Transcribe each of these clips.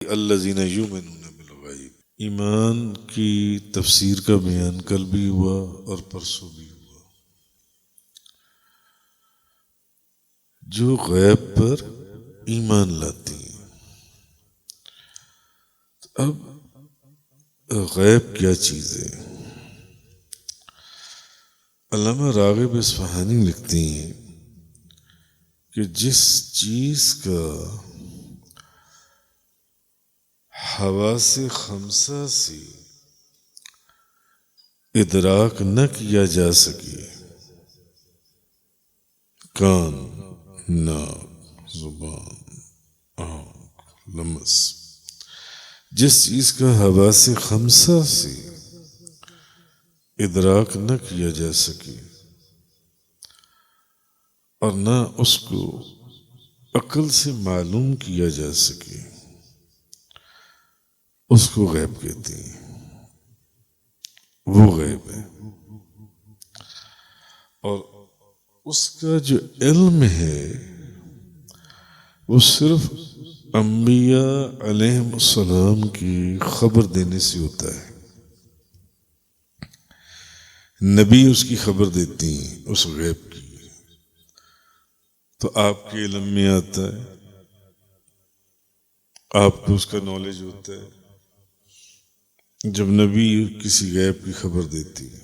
الذین یؤمنون بالغیب، ایمان کی تفسیر کا بیان کل بھی ہوا اور پرسوں بھی ہوا، جو غیب پر ایمان لاتی ہیں۔ اب غیب کیا چیز ہے؟ علامہ راغب اصفہانی لکھتی ہیں کہ جس چیز کا حواس خمسہ سے ادراک نہ کیا جا سکے، کان، ناک، زبان، آنکھ، لمس، جس چیز کا حواس خمسہ سے ادراک نہ کیا جا سکے اور نہ اس کو عقل سے معلوم کیا جا سکے، اس کو غیب کہتے ہیں۔ وہ غیب ہے، اور اس کا جو علم ہے وہ صرف انبیاء علیہم السلام کی خبر دینے سے ہوتا ہے۔ نبی اس کی خبر دیتی ہیں اس غیب کی، تو آپ کے علم میں آتا ہے، آپ کو اس کا نالج ہوتا ہے جب نبی کسی غیب کی خبر دیتی ہے۔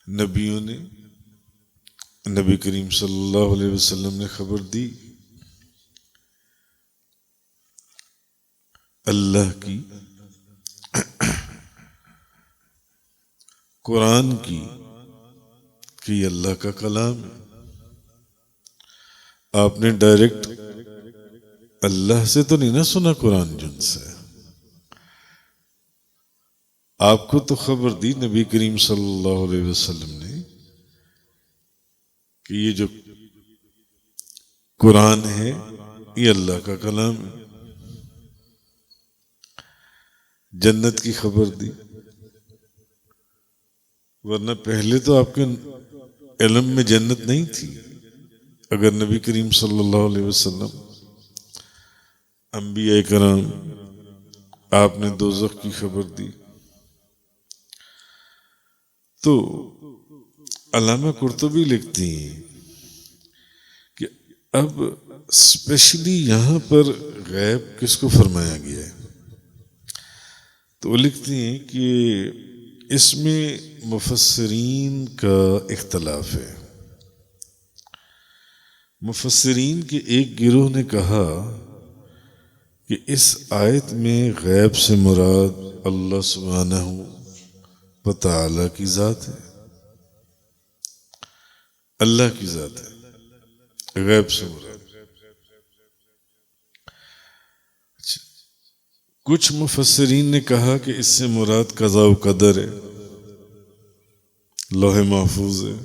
نبیوں نے، نبی کریم صلی اللہ علیہ وسلم نے خبر دی اللہ کی، قرآن کی، کہ یہ اللہ کا کلام ہے۔ آپ نے ڈائریکٹ اللہ سے تو نہیں نہ سنا قرآن جن سے، آپ کو تو خبر دی نبی کریم صلی اللہ علیہ وسلم نے کہ یہ جو قرآن ہے یہ اللہ کا کلام ہے۔ جنت کی خبر دی، ورنہ پہلے تو آپ کے علم میں جنت نہیں تھی۔ اگر نبی کریم صلی اللہ علیہ وسلم، انبیاء کرام، آپ نے دوزخ کی خبر دی، تو علامہ قرطبی لکھتی ہیں کہ اب اسپیشلی یہاں پر غیب کس کو فرمایا گیا ہے، تو وہ لکھتی ہیں کہ اس میں مفسرین کا اختلاف ہے۔ مفسرین کے ایک گروہ نے کہا کہ اس آیت میں غیب سے مراد اللہ سبحانہ و تعالی کی ذات ہے، اللہ کی ذات ہے، غیب سے مراد۔ کچھ مفسرین نے کہا کہ اس سے مراد قضاء و قدر ہے، لوح محفوظ ہے،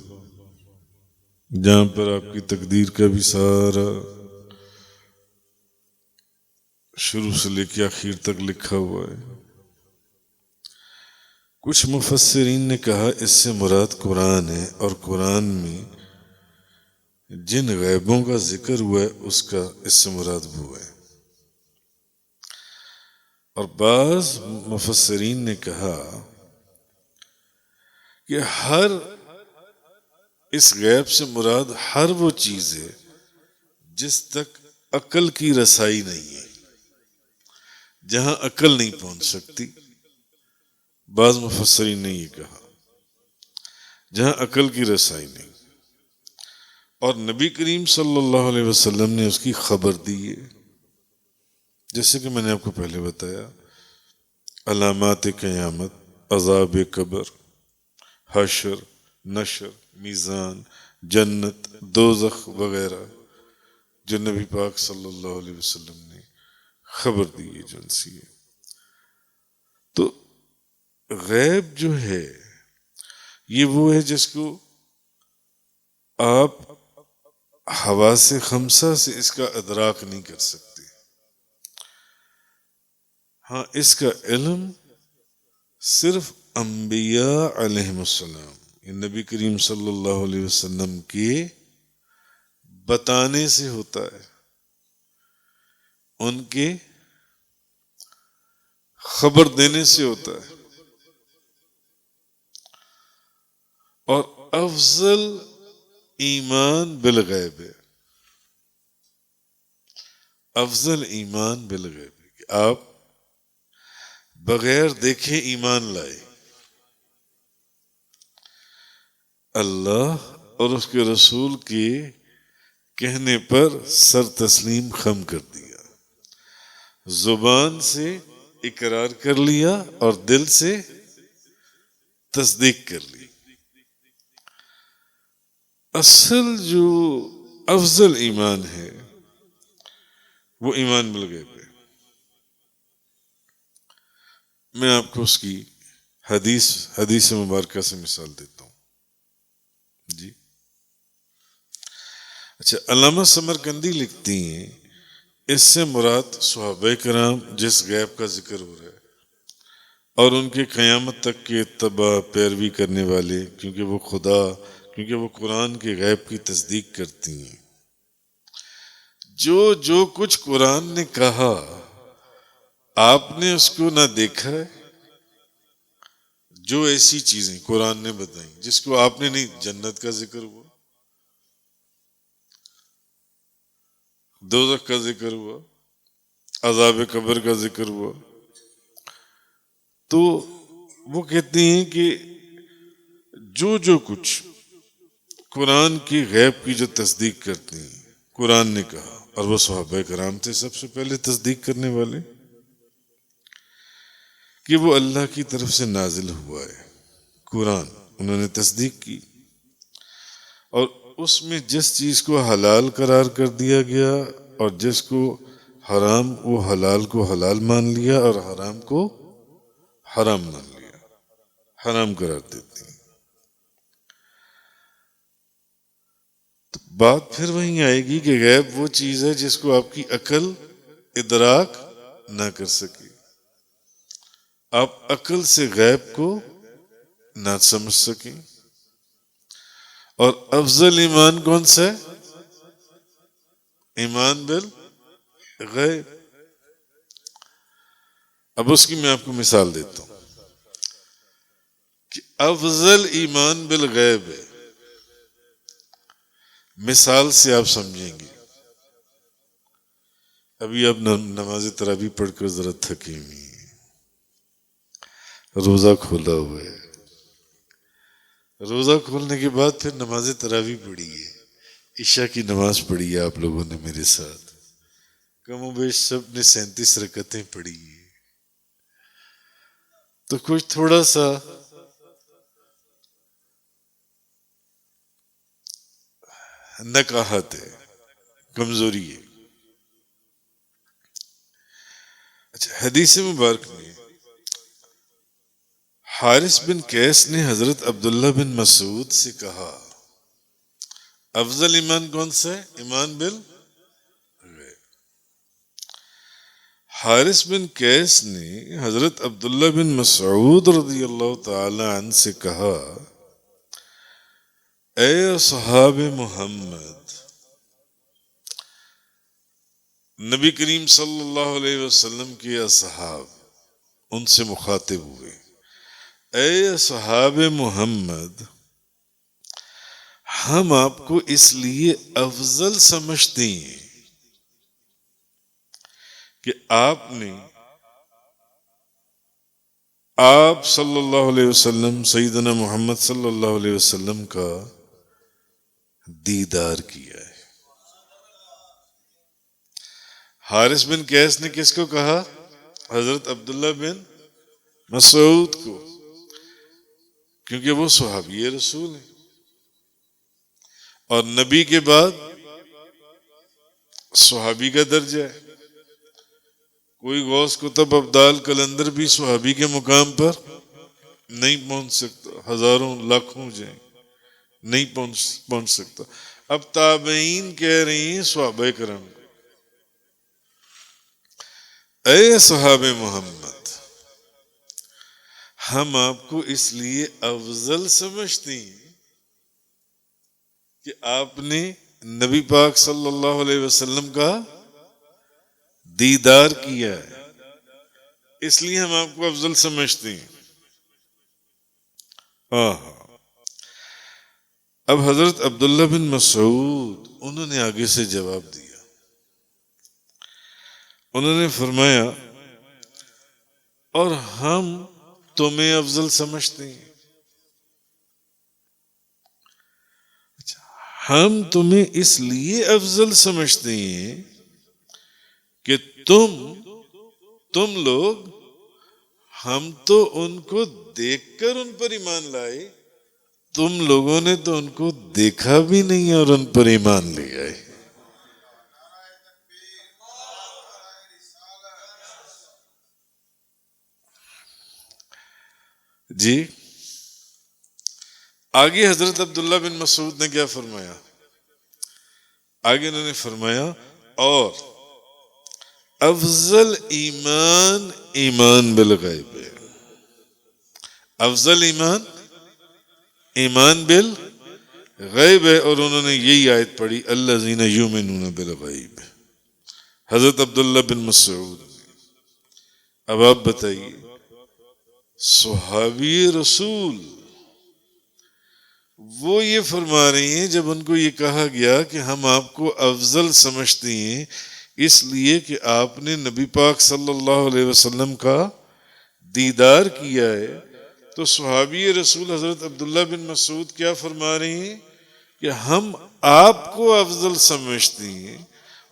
جہاں پر آپ کی تقدیر کا بھی سارا شروع سے لے کے آخر تک لکھا ہوا ہے۔ کچھ مفسرین نے کہا اس سے مراد قرآن ہے، اور قرآن میں جن غیبوں کا ذکر ہوا ہے اس کا اس سے مراد وہ ہے۔ اور بعض مفسرین نے کہا کہ ہر اس غیب سے مراد ہر وہ چیز ہے جس تک عقل کی رسائی نہیں ہے، جہاں عقل نہیں پہنچ سکتی۔ بعض مفسرین نے یہ کہا جہاں عقل کی رسائی نہیں، اور نبی کریم صلی اللہ علیہ وسلم نے اس کی خبر دی ہے، جیسے کہ میں نے آپ کو پہلے بتایا، علامات قیامت، عذاب قبر، حشر، نشر، میزان، جنت، دوزخ وغیرہ، جو نبی پاک صلی اللہ علیہ وسلم نے خبر دی ہے جن سی ہے۔ تو غیب جو ہے یہ وہ ہے جس کو آپ حواس خمسہ سے اس کا ادراک نہیں کر سکتے۔ ہاں، اس کا علم صرف انبیاء علیہم السلام، نبی کریم صلی اللہ علیہ وسلم کے بتانے سے ہوتا ہے۔ ان کے خبر دینے سے ہوتا ہے. اور افضل ایمان بالغیب ہے. افضل ایمان بالغیب ہے کہ آپ بغیر دیکھے ایمان لائے اللہ اور اس کے رسول کے کہنے پر سر تسلیم خم کر دیا، زبان سے اقرار کر لیا اور دل سے تصدیق کر لی. اصل جو افضل ایمان ہے وہ ایمان بالغیب ہے. میں آپ کو اس کی حدیث مبارکہ سے مثال دیتا ہوں. جی اچھا، علامہ سمرقندی لکھتی ہیں اس سے مراد صحابہ کرام جس غیب کا ذکر ہو رہا ہے اور ان کے قیامت تک کے اتباع پیروی کرنے والے، کیونکہ وہ قرآن کے غیب کی تصدیق کرتی ہیں. جو کچھ قرآن نے کہا آپ نے اس کو نہ دیکھا ہے، جو ایسی چیزیں قرآن نے بتائیں جس کو آپ نے نہیں، جنت کا ذکر ہوا، دوزخ کا ذکر ہوا، عذاب قبر کا ذکر ہوا، تو وہ کہتے ہیں کہ جو کچھ قرآن کی غیب کی جو تصدیق کرتی ہیں قرآن نے کہا، اور وہ صحابہ کرام تھے سب سے پہلے تصدیق کرنے والے کہ وہ اللہ کی طرف سے نازل ہوا ہے قرآن، انہوں نے تصدیق کی. اور اس میں جس چیز کو حلال قرار کر دیا گیا اور جس کو حرام، وہ حلال کو حلال مان لیا اور حرام کو حرام مان لیا، حرام قرار دیتی ہیں. تو بات پھر وہیں آئے گی کہ غیب وہ چیز ہے جس کو آپ کی عقل ادراک نہ کر سکے. آپ عقل سے غیب کو نہ سمجھ سکیں. اور افضل ایمان کون سا ہے؟ ایمان بالغیب. اب اس کی میں آپ کو مثال دیتا ہوں کہ افضل ایمان بالغیب ہے. مثال سے آپ سمجھیں گے. ابھی آپ نماز تراویح پڑھ کر ذرا تھکے ہوئی ہیں، روزہ کھولا ہوا ہے، روزہ کھولنے کے بعد پھر نماز تراویح پڑھی ہے، عشاء کی نماز پڑھی ہے آپ لوگوں نے میرے ساتھ، کم و بیش سب نے 37 رکعتیں پڑھی ہیں. تو کچھ تھوڑا سا نقاہت ہے، کمزوری ہے. اچھا، حدیث مبارک میں حارث بن قیس نے حضرت عبداللہ بن مسعود سے کہا افضل ایمان کون سا ہے؟ ایمان بالغیب. حارث بن قیس نے حضرت عبداللہ بن مسعود رضی اللہ تعالی عنہ سے کہا اے صحاب محمد، نبی کریم صلی اللہ علیہ وسلم کے اصحاب ان سے مخاطب ہوئے، اے صحاب محمد، ہم آپ کو اس لیے افضل سمجھتے ہیں کہ آپ صلی اللہ علیہ وسلم، سیدنا محمد صلی اللہ علیہ وسلم کا دیدار کیا ہے. حارث بن قیس نے کس کو کہا؟ حضرت عبداللہ بن مسعود کو، کیونکہ وہ صحابی رسول ہیں اور نبی کے بعد صحابی کا درجہ ہے. کوئی غوث کتب ابدال کلندر بھی صحابی کے مقام پر نہیں پہنچ سکتا، ہزاروں لاکھوں جائیں نہیں پہنچ سکتا. اب تابعین کہہ رہی ہیں صحابہ کرام، اے صحاب محمد، ہم آپ کو اس لیے افضل سمجھتے ہیں کہ آپ نے نبی پاک صلی اللہ علیہ وسلم کا دیدار کیا ہے، اس لیے ہم آپ کو افضل سمجھتے ہیں۔ اب حضرت عبداللہ بن مسعود انہوں نے آگے سے جواب دیا، انہوں نے فرمایا اور ہم تمہیں افضل سمجھتے ہیں، ہم تمہیں اس لیے افضل سمجھتے ہیں کہ تم لوگ، ہم تو ان کو دیکھ کر ان پر ایمان لائے، تم لوگوں نے تو ان کو دیکھا بھی نہیں اور ان پر ایمان لے آئے۔ جی آگے حضرت عبداللہ بن مسعود نے کیا فرمایا؟ آگے انہوں نے فرمایا اور افضل ایمان ایمان بالغیب ہے، افضل ایمان ایمان بالغیب ہے، اور انہوں نے یہی آیت پڑھی الذین یؤمنون بالغیب، حضرت عبداللہ بن مسعود۔ اب آپ بتائیے، صحابی رسول وہ یہ فرما رہی ہیں جب ان کو یہ کہا گیا کہ ہم آپ کو افضل سمجھتے ہیں اس لیے کہ آپ نے نبی پاک صلی اللہ علیہ وسلم کا دیدار کیا ہے، تو صحابی رسول حضرت عبداللہ بن مسعود کیا فرما رہے ہیں کہ ہم آپ کو افضل سمجھتے ہیں،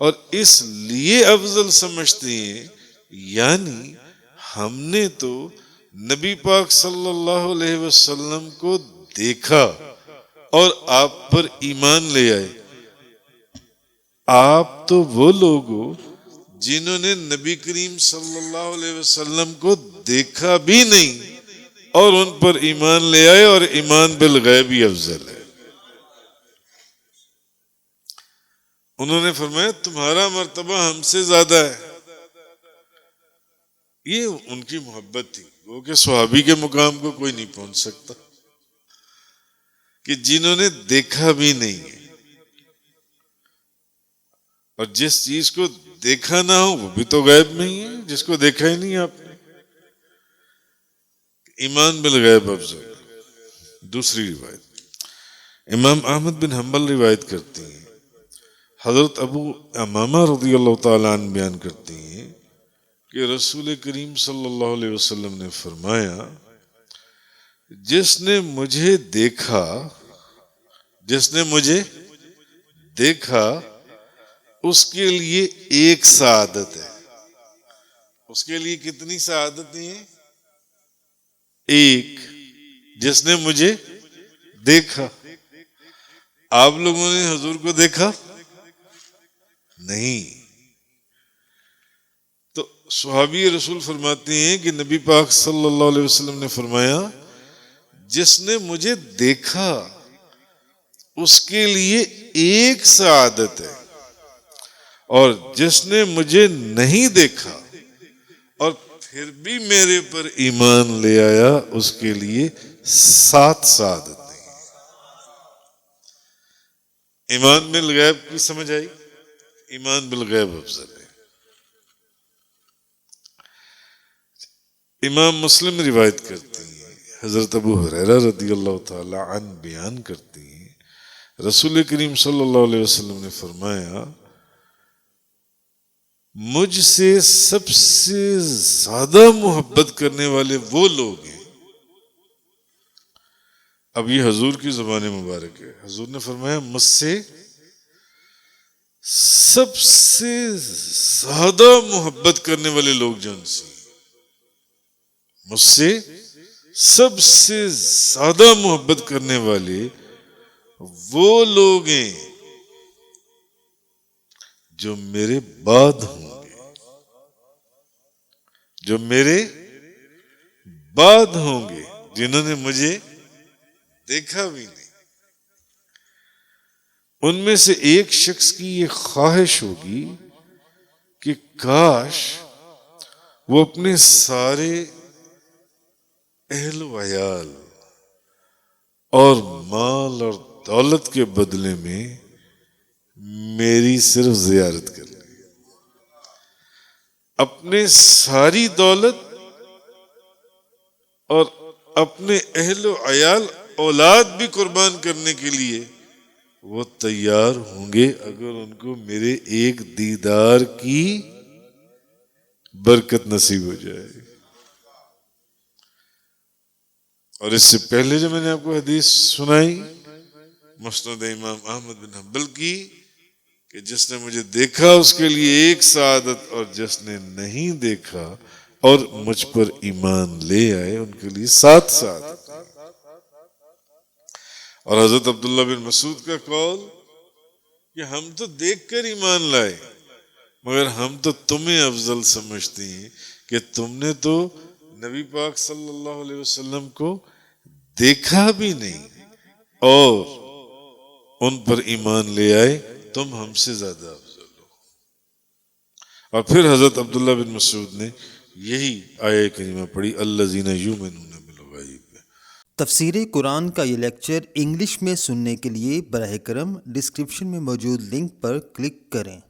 اور اس لیے افضل سمجھتے ہیں یعنی ہم نے تو نبی پاک صلی اللہ علیہ وسلم کو دیکھا اور آپ پر ایمان لے آئے۔ آپ تو وہ لوگ ہو جنہوں نے نبی کریم صلی اللہ علیہ وسلم کو دیکھا بھی نہیں اور ان پر ایمان لے آئے، اور ایمان بالغیب ہی افضل ہے۔ انہوں نے فرمایا تمہارا مرتبہ ہم سے زیادہ ہے۔ یہ ان کی محبت تھی، وہ کہ صحابی کے مقام کو کوئی نہیں پہنچ سکتا، کہ جنہوں نے دیکھا بھی نہیں ہے، اور جس چیز کو دیکھا نہ ہو وہ بھی تو غیب میں ہی ہے، جس کو دیکھا ہی نہیں آپ نے۔ ایمان بالغیب افضل ہے۔ دوسری روایت امام احمد بن حنبل روایت کرتی ہیں، حضرت ابو امامہ رضی اللہ تعالیٰ عنہ بیان کرتی ہیں کہ رسول کریم صلی اللہ علیہ وسلم نے فرمایا جس نے مجھے دیکھا اس کے لیے ایک سعادت ہے۔ اس کے لیے کتنی سعادتیں ہیں؟ ایک، جس نے مجھے دیکھا۔ آپ لوگوں نے حضور کو دیکھا نہیں، تو صحابی رسول فرماتے ہیں کہ نبی پاک صلی اللہ علیہ وسلم نے فرمایا جس نے مجھے دیکھا اس کے لیے ایک سعادت ہے، اور جس نے مجھے نہیں دیکھا اور پھر بھی میرے پر ایمان لے آیا اس کے لیے 7 سعادتیں۔ ایمان بالغیب کی سمجھ آئی؟ ایمان بالغیب افضل ہے۔ امام مسلم روایت کرتی ہیں، حضرت ابو ہریرہ رضی اللہ تعالی عنہ بیان کرتی ہیں، رسول کریم صلی اللہ علیہ وسلم نے فرمایا مجھ سے سب سے زیادہ محبت کرنے والے وہ لوگ ہیں۔ اب یہ حضور کی زبان مبارک ہے، حضور نے فرمایا مجھ سے سب سے زیادہ محبت کرنے والے لوگ جن سے، مجھ سے سب سے زیادہ محبت کرنے والے وہ لوگ ہیں جو میرے بعد ہوں گے، جو میرے بعد ہوں گے، جنہوں نے مجھے دیکھا بھی نہیں۔ ان میں سے ایک شخص کی یہ خواہش ہوگی کہ کاش وہ اپنے سارے اہل و عیال اور مال اور دولت کے بدلے میں میری صرف زیارت کر لیں۔ اپنے ساری دولت اور اپنے اہل و عیال اولاد بھی قربان کرنے کے لیے وہ تیار ہوں گے اگر ان کو میرے ایک دیدار کی برکت نصیب ہو جائے. اور اس سے پہلے جو میں نے آپ کو حدیث سنائی مسند امام احمد بن حنبل کی کہ جس نے مجھے دیکھا اس کے لیے ایک سعادت اور جس نے نہیں دیکھا اور مجھ پر ایمان لے آئے ان کے لیے 7 سعادت. اور حضرت عبداللہ بن مسعود کا قول کہ ہم تو دیکھ کر ایمان لائے مگر ہم تو تمہیں افضل سمجھتے ہیں کہ تم نے تو نبی پاک صلی اللہ علیہ وسلم کو دیکھا بھی نہیں اور ان پر ایمان لے آئے تم ہم سے زیادہ افضل ہو. اور پھر حضرت عبداللہ بن مسعود نے یہی آیہ کریمہ پڑھی الذین یؤمنون بالغیب. تفسیر قرآن کا یہ لیکچر انگلش میں سننے کے لیے براہ کرم ڈسکرپشن میں موجود لنک پر کلک کریں.